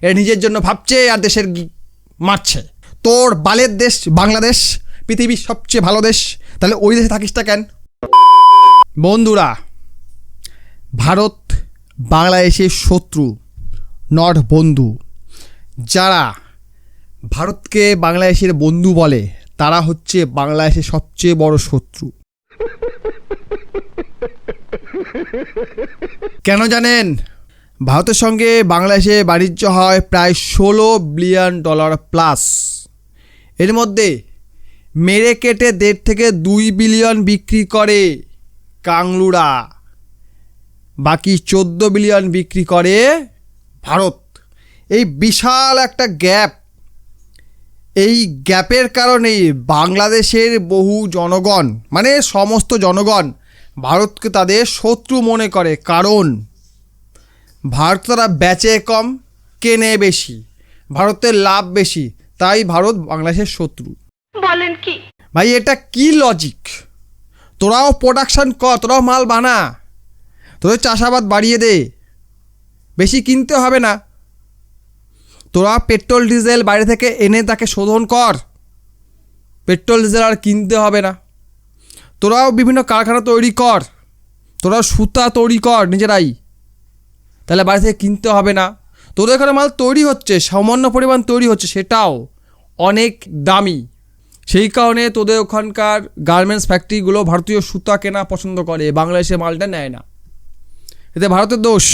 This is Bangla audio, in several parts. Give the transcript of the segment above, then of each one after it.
এরা নিজের জন্য ভাবছে আর দেশের মারছে। তোর বালের দেশ বাংলাদেশ পৃথিবীর সবচেয়ে ভালো দেশ, তাহলে ওই দেশে থাকিসটা কেন? বন্ধুরা, ভারত বাংলাদেশের শত্রু, নট বন্ধু। যারা ভারতকে বাংলাদেশের বন্ধু বলে তারা হচ্ছে বাংলাদেশের সবচেয়ে বড় শত্রু। কেন জানেন? ভারতের সঙ্গে বাংলাদেশে বাণিজ্য হয় প্রায় $16 বিলিয়ন প্লাস। এর মধ্যে মেরে কেটে 1.5 থেকে 2 বিলিয়ন বিক্রি করে কাংলুরা, বাকি 14 বিলিয়ন বিক্রি করে ভারত। এই বিশাল একটা গ্যাপ, এই গ্যাপের কারণেই বাংলাদেশের বহু জনগণ, মানে সমস্ত জনগণ ভারতকে তাদের শত্রু মনে করে। কারণ ভারত তারা বেচে কম, কেনে বেশি, ভারতের লাভ বেশি, তাই ভারত বাংলাদেশের শত্রু। বলেন কি ভাই, এটা কি লজিক? তোরাও প্রোডাকশান কর, তোরাও মাল বানা, তোদের চাষাবাদ বাড়িয়ে দে, বেশি কিনতে হবে না। তোরা পেট্রোল ডিজেল বাইরে থেকে এনে তাকে শোধন কর, পেট্রোল ডিজেল আর কিনতে হবে না। তোরাও বিভিন্ন কারখানা তৈরি কর, তোরাও সুতা তৈরি কর নিজেরাই, তাহলে বাইরে থেকে কিনতে হবে না। তোদের এখানে মাল তৈরি হচ্ছে, সামান্য পরিমাণ তৈরি হচ্ছে, সেটাও অনেক দামি। সেই কারণে তোদের ওখানকার গার্মেন্টস ফ্যাক্টরিগুলো ভারতীয় সুতা কেনা পছন্দ করে, বাংলাদেশের মালটা নেয় না। এতে ভারতের দোষ।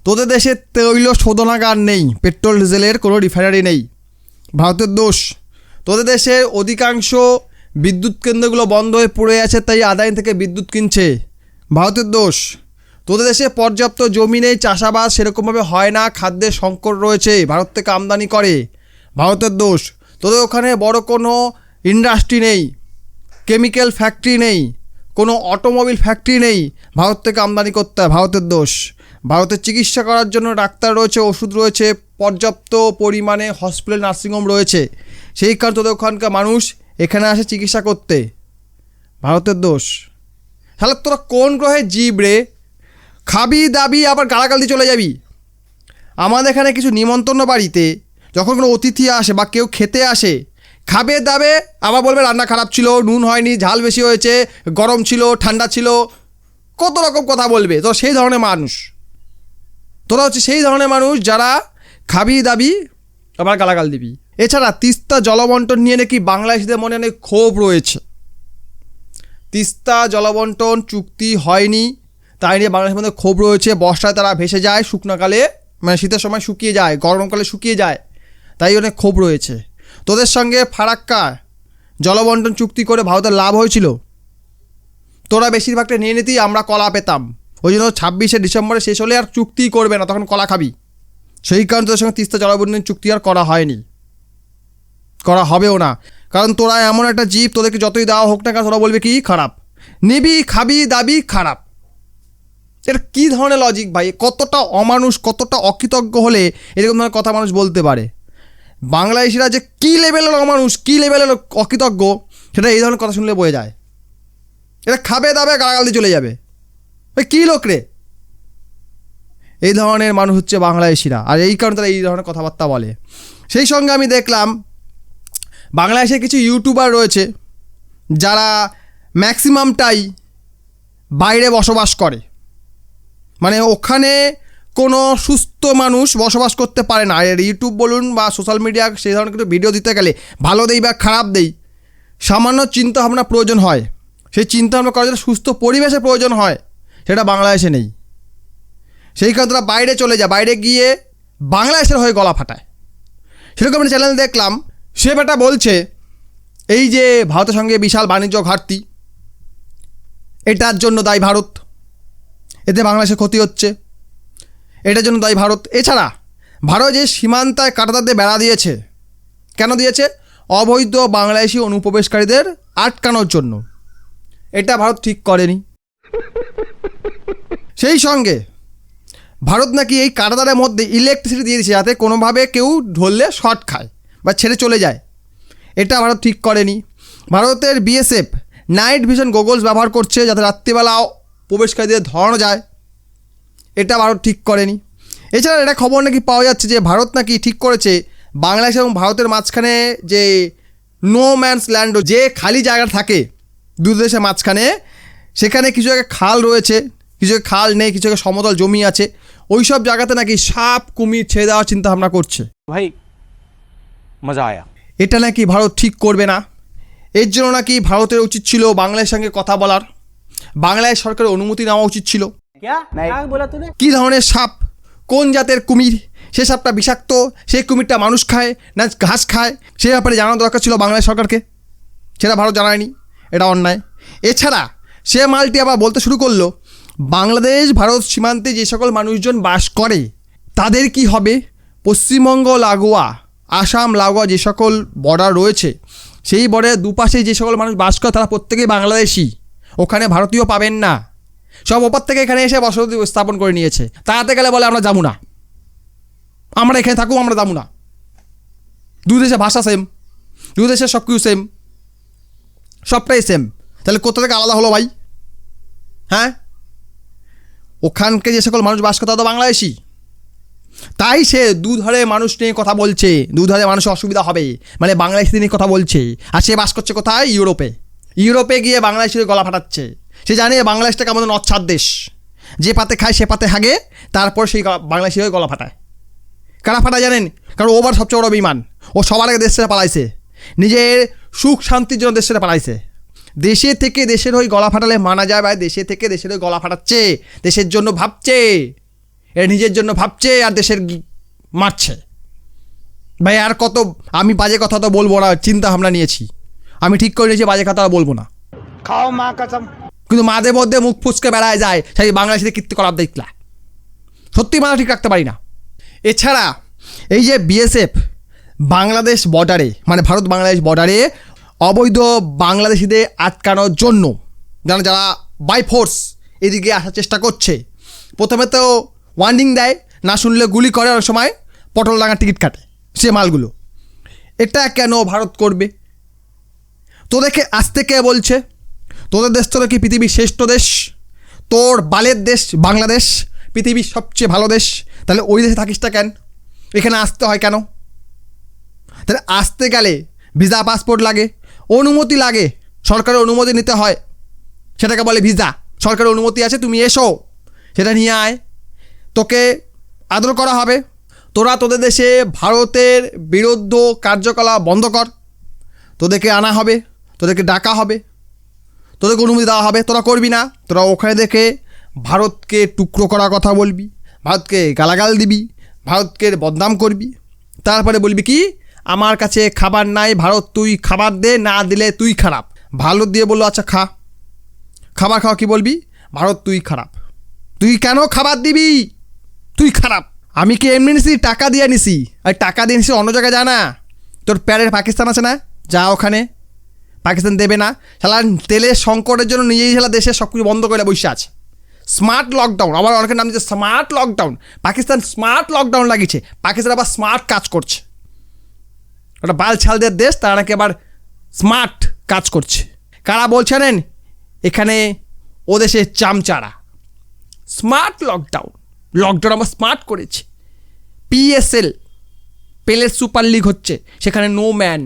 তোদের দেশে তৈল শোধনাগার নেই, পেট্রোল ডিজেলের কোনো রিফাইনারি নেই, ভারতের দোষ। তোদের দেশের অধিকাংশ বিদ্যুৎ কেন্দ্রগুলো বন্ধ হয়ে পড়ে আছে, তাই আদানি থেকে বিদ্যুৎ কিনছে, ভারতের দোষ। তোদের দেশে পর্যাপ্ত জমি নেই, চাষাবাদ সেরকমভাবে হয় না, খাদ্যের সংকট রয়েছে, ভারত থেকে আমদানি করে, ভারতের দোষ। তোদের ওখানে বড় কোনো ইন্ডাস্ট্রি নেই, কেমিক্যাল ফ্যাক্টরি নেই, কোনো অটোমোবিল ফ্যাক্টরি নেই, ভারত থেকে আমদানি করতে হয়, ভারতের দোষ। ভারতের চিকিৎসা করার জন্য ডাক্তার রয়েছে, ওষুধ রয়েছে, পর্যাপ্ত পরিমাণে হসপিটাল নার্সিংহোম রয়েছে, সেই কারণে তোদের ওখানকার মানুষ এখানে আসে চিকিৎসা করতে, ভারতের দোষ। তাহলে তোরা কোন গ্রহে জীব রে? খাবি দাবি আবার গালাগাল দিয়ে চলে যাবি। আমাদের এখানে কিছু নিমন্ত্রণ বাড়িতে যখন কোনো অতিথি আসে বা কেউ খেতে আসে, খাবে দাবে আবার বলবে রান্না খারাপ ছিল, নুন হয়নি, ঝাল বেশি হয়েছে, গরম ছিল, ঠান্ডা ছিল, কত রকম কথা বলবে। তো সেই ধরনের মানুষ তোরা হচ্ছে, সেই ধরনের মানুষ যারা খাবি দাবি আবার গালাগাল দিবি। এছাড়া তিস্তা জলবন্টন নিয়ে নাকি বাংলাদেশিদের মনে অনেক ক্ষোভ রয়েছে। তিস্তা জলবন্টন চুক্তি হয়নি, তাই নিয়ে বাংলাদেশের মধ্যে ক্ষোভ রয়েছে। বর্ষায় তারা ভেসে যায়, শুকনোকালে মানে শীতের সময় শুকিয়ে যায়, গরমকালে শুকিয়ে যায়, তাই অনেক ক্ষোভ রয়েছে। তোদের সঙ্গে ফারাক্কা জলবন্টন চুক্তি করে ভারতের লাভ হয়েছিল, তোরা বেশিরভাগটা নিয়ে নিতেই আমরা কলা পেতাম। ওই জন্য 26শে ডিসেম্বরে শেষ হলে আর চুক্তি করবে না, তখন কলা খাবি। সেই কারণে তোদের সঙ্গে তিস্তা জলবন্টন চুক্তি আর করা হয়নি, করা হবেও না। কারণ তোরা এমন একটা জীব, তোদেরকে যতই দেওয়া হোক না কেন তোরা বলবে কি খারাপ, নিবি খাবি দাবি খারাপ। এটা কী ধরনের লজিক ভাই? কতটা অমানুষ, কতটা অকৃতজ্ঞ হলে এরকম ধরনের কথা মানুষ বলতে পারে? বাংলাদেশিরা যে কী লেভেলের অমানুষ, কী লেভেলের অকৃতজ্ঞ, সেটা এই ধরনের কথা শুনলে বোঝা যায়। এটা খাবে দাবে গালাগাল দিয়ে চলে যাবে, কী লোক রে? এই ধরনের মানুষ হচ্ছে বাংলাদেশিরা, আর এই কারণে তারা এই ধরনের কথাবার্তা বলে। সেই সঙ্গে আমি দেখলাম বাংলাদেশে কিছু ইউটিউবার রয়েছে যারা ম্যাক্সিমামটাই বাইরে বসবাস করে, মানে ওখানে কোনো সুস্থ মানুষ বসবাস করতে পারে না। আর ইউটিউব বলুন বা সোশ্যাল মিডিয়া, সেই ধরনের কিছু ভিডিও দিতে গেলে ভালো দেই বা খারাপ দেই, সামান্য চিন্তাভাবনা প্রয়োজন হয়। সেই চিন্তাভাবনা করার জন্য সুস্থ পরিবেশের প্রয়োজন হয়, সেটা বাংলাদেশে নেই। সেই কারণে তারা বাইরে চলে যায়, বাইরে গিয়ে বাংলাদেশের হয়ে গলা ফাটায়। সেরকম একটা চ্যানেল দেখলাম, সে বেটা বলছে এই যে ভারতের সঙ্গে বিশাল বাণিজ্য ঘাটতি, এটার জন্য দায়ী ভারত, এতে বাংলাদেশের ক্ষতি হচ্ছে, এটার জন্য দায়ী ভারত। এছাড়া ভারত যে সীমান্তায় কাঁটাতার দিয়ে বেড়া দিয়েছে, কেন দিয়েছে? অবৈধ বাংলাদেশি অনুপ্রবেশকারীদের আটকানোর জন্য। এটা ভারত ঠিক করেনি। সেই সঙ্গে ভারত নাকি এই কাঁটাতারের মধ্যে ইলেকট্রিসিটি দিয়ে দিয়েছে, যাতে কোনোভাবে কেউ ধরলে শর্ট খায় বা ছেড়ে চলে যায়। এটা ভারত ঠিক করেনি। ভারতের বিএসএফ নাইট ভিশন গোগলস ব্যবহার করছে, যাতে রাত্রিবেলাও প্রবেশকারীদের ধরানো যায়। এটা ভারত ঠিক করেনি। এছাড়া এটা খবর নাকি পাওয়া যাচ্ছে যে ভারত নাকি ঠিক করেছে বাংলাদেশ এবং ভারতের মাঝখানে যে নো ম্যানস ল্যান্ড, যে খালি জায়গা থাকে দু দেশের মাঝখানে, সেখানে কিছু জায়গায় খাল রয়েছে, কিছু জায়গায় খাল নেই, কিছু জায়গায় সমতল জমি আছে, ওই সব জায়গাতে নাকি সাপ কুমির ছেড়ে দেওয়ার চিন্তা ভাবনা করছে। ভাই মজা আয়া। এটা নাকি ভারত ঠিক করবে না। এর জন্য নাকি ভারতের উচিত ছিল বাংলাদেশের সঙ্গে কথা বলার, বাংলাদেশ সরকারের অনুমতি নেওয়া উচিত ছিল। কী ধরনের সাপ, কোন জাতের কুমির, সে সাপটা বিষাক্ত, সেই কুমিরটা মানুষ খায় না ঘাস খায়, সে ব্যাপারে জানানো দরকার ছিল বাংলাদেশ সরকারকে, সেটা ভারত জানায়নি, এটা অন্যায়। এছাড়া সে মালটি আবার বলতে শুরু করলো বাংলাদেশ ভারত সীমান্তে যে সকল মানুষজন বাস করে তাদের কি হবে, পশ্চিমবঙ্গ লাগোয়া আসাম লাগোয়া যে সকল বর্ডার রয়েছে সেই বর্ডারের দুপাশে যে সকল মানুষ বাস করে তারা প্রত্যেকেই বাংলাদেশি, ওখানে ভারতীয় পাবেন না, সব ওপর থেকে এখানে এসে বসতি স্থাপন করে নিয়েছে। তাড়াতে গেলে বলে আমরা যাবো না, আমরা এখানে থাকুক, আমরা যাবো না। দু দেশে ভাষা সেম, দু দেশের সব কিছু সেম, সবটাই সেম, তাহলে কোথা থেকে আলাদা হলো ভাই? হ্যাঁ, ওখানকে যে সকল মানুষ বাস করে তারা তো বাংলাদেশি, তাই সে দুধারে মানুষ নিয়ে কথা বলছে, দুধারে মানুষের অসুবিধা হবে মানে বাংলাদেশি নিয়ে কথা বলছে। আর সে বাস করছে কোথায়? ইউরোপে। ইউরোপে গিয়ে বাংলাদেশের গলা ফাটাচ্ছে। সে জানে বাংলাদেশটা কেমন নচ্ছার দেশ, যে পাতে খায় সে পাতে হাগে, তারপর সেই বাংলাদেশি হয়ে গলা ফাটায়। কারা ফাটায় জানেন? কারণ ওবার সবচেয়ে বড় বিমান, ও সবার আগে দেশ ছেড়ে পালাইছে, নিজের সুখ শান্তির জন্য দেশ ছেড়ে পালাইছে। দেশে থেকে দেশের হয়ে গলা ফাটালে মানা যায় ভাই, দেশে থেকে দেশের হয়ে গলা ফাটাচ্ছে, দেশের জন্য ভাবছে, এর নিজের জন্য ভাবছে আর দেশের মারছে ভাই। আর কত আমি বাজে কথা তো বলবো না, চিন্তা ভাবনা নিয়েছি, আমি ঠিক করে নিয়েছি বাজে কথা বলবো না। খাও মা কসম। কিন্তু মাঝে মধ্যে মুখ ফুসকে বেড়ায় যায় সেই বাংলাদেশের কীর্তি করার দেখলা, সত্যি মাথা ঠিক রাখতে পারি না। এছাড়া এই যে বিএসএফ বাংলাদেশ বর্ডারে মানে ভারত বাংলাদেশ বর্ডারে অবৈধ বাংলাদেশিদের আটকানোর জন্য যারা বাই ফোর্স এদিকে আসার চেষ্টা করছে, প্রথমে তো ওয়ার্নিং দেয়, না শুনলে গুলি করে, অনেক সময় পটল ডাঙার টিকিট কাটে সে মালগুলো। এটা কেন ভারত করবে? তোদেরকে আসতে কে বলছে? তোদের দেশ তো নাকি পৃথিবীর শ্রেষ্ঠ দেশ, তোর বালের দেশ বাংলাদেশ পৃথিবীর সবচেয়ে ভালো দেশ, তাহলে ওই দেশে থাকিসটা কেন? এখানে আসতে হয় কেন? তাহলে আসতে গেলে ভিসা পাসপোর্ট লাগে, অনুমতি লাগে, সরকারের অনুমতি নিতে হয়, সেটাকে বলে ভিসা। সরকারের অনুমতি আছে, তুমি এসো, সেটা নিয়ে আয়, তোকে আদর করা হবে। তোরা তোদের দেশে ভারতের বিরুদ্ধ কার্যকলাপ বন্ধ কর, তোদেরকে আনা হবে, তোদেরকে ডাকা হবে, তোদেরকে অনুমতি দেওয়া হবে, তোরা করবি না। তোরা ওখানে দেখে ভারতকে টুকরো করার কথা বলবি, ভারতকে গালাগাল দিবি, ভারতকে বদনাম করবি, তারপরে বলবি কি আমার কাছে খাবার নাই, ভারত তুই খাবার দে, না দিলে তুই খারাপ। ভারত দিয়ে বললো আচ্ছা খা, খাবার খাওয়া, কি বলবি? ভারত তুই খারাপ। তুই কেন খাবার দিবি? তুই খারাপ। আমি কি এমনি নিছি? টাকা দিয়ে নিছি। আর টাকা দিয়ে নিছি অন্য জায়গায় যা না, তোর প্যারের পাকিস্তান আছে না, যা ওখানে, পাকিস্তান দেবে না। শালা তেলের সংকটের জন্য নিজেই শালা দেশে সব কিছু বন্ধ করে বসে আছে। স্মার্ট লকডাউন, আবার অনেকের নাম দিচ্ছে smart lockdown. Pakistan smart lockdown লাগিয়েছে, পাকিস্তান আবার স্মার্ট কাজ করছে। ওটা বাল ছালদের দেশ, তারা নাকি আবার স্মার্ট কাজ করছে। কারা বলছেন? এখানে ও দেশে চামচারা। স্মার্ট লকডাউন, লকডাউন আবার স্মার্ট করেছে। পিএসএল পেলের সুপার লিগ হচ্ছে, সেখানে নো ম্যান,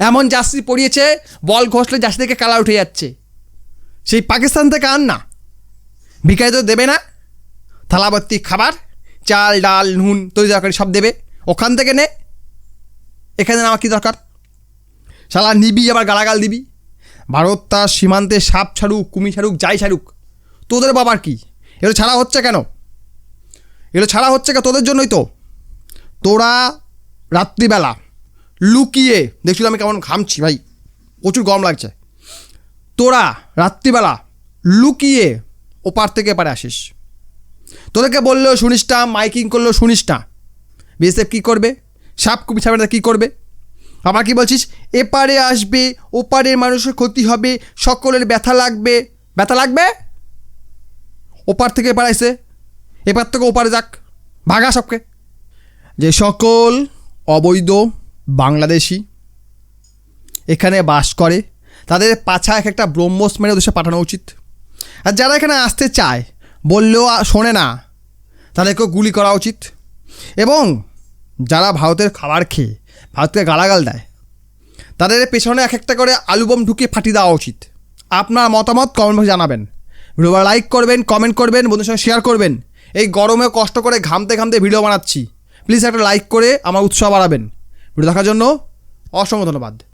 এমন জার্সি পরিয়েছে বল ঘষলে জার্সি থেকে কালার উঠে যাচ্ছে। সেই পাকিস্তান থেকে আন না, ভিখারি তো দেবে না, থালাভর্তি খাবার, চাল ডাল নুন তৈরি তরকারি সব দেবে, ওখান থেকে নে, এখানে আমার কী দরকার? শালা নিবি আবার গালাগাল দিবি। ভারত তার সীমান্তে সাপ ছাড়ুক, কুমির ছাড়ুক, যাই ছাড়ুক, তোদের বাবার কি? এগুলো ছাড়া হচ্ছে কেন? এগুলো ছাড়া হচ্ছে কেন? তোদের জন্যই তো। তোরা রাত্রিবেলা লুকিয়ে, দেখছিল আমি কেমন ঘামছি ভাই, প্রচুর গরম লাগছে। তোরা রাত্রিবেলা লুকিয়ে ওপার থেকে এপারে আসিস, তোদেরকে বললেও শুনিস না, মাইকিং করলেও শুনিস না। বিএসএফ কী করবে? সাপ কুমির ছাড়বে না, কী করবে? আবার কি বলছিস? এপারে আসবে, ওপারের মানুষের ক্ষতি হবে, সকলের ব্যথা লাগবে। ব্যথা লাগবে? ওপার থেকে এপার আসে, এপার থেকে ওপারে যাক, ভাগা সবকে। যে সকল অবৈধ বাংলাদেশি এখানে বাস করে তাদের পাছা এক একটা ব্রহ্মস মেরে দেশে পাঠানো উচিত। আর যারা এখানে আসতে চায় বললেও শোনে না, তাদেরকেও গুলি করা উচিত। এবং যারা ভারতের খাবার খেয়ে ভারতকে গালাগাল দেয় তাদের পেছনে এক একটা করে আলু বোম ঢুকিয়ে ফাটিয়ে দেওয়া উচিত। আপনার মতামত কমেন্ট বক্সে জানাবেন, ভিডিও লাইক করবেন, কমেন্ট করবেন, বন্ধুদের সঙ্গে শেয়ার করবেন। এই গরমে কষ্ট করে ঘামতে ঘামতে ভিডিও বানাচ্ছি, প্লিজ একটা লাইক করে আমার উৎসাহ বাড়াবেন। ভিডিও দেখার জন্য অসংখ্য ধন্যবাদ।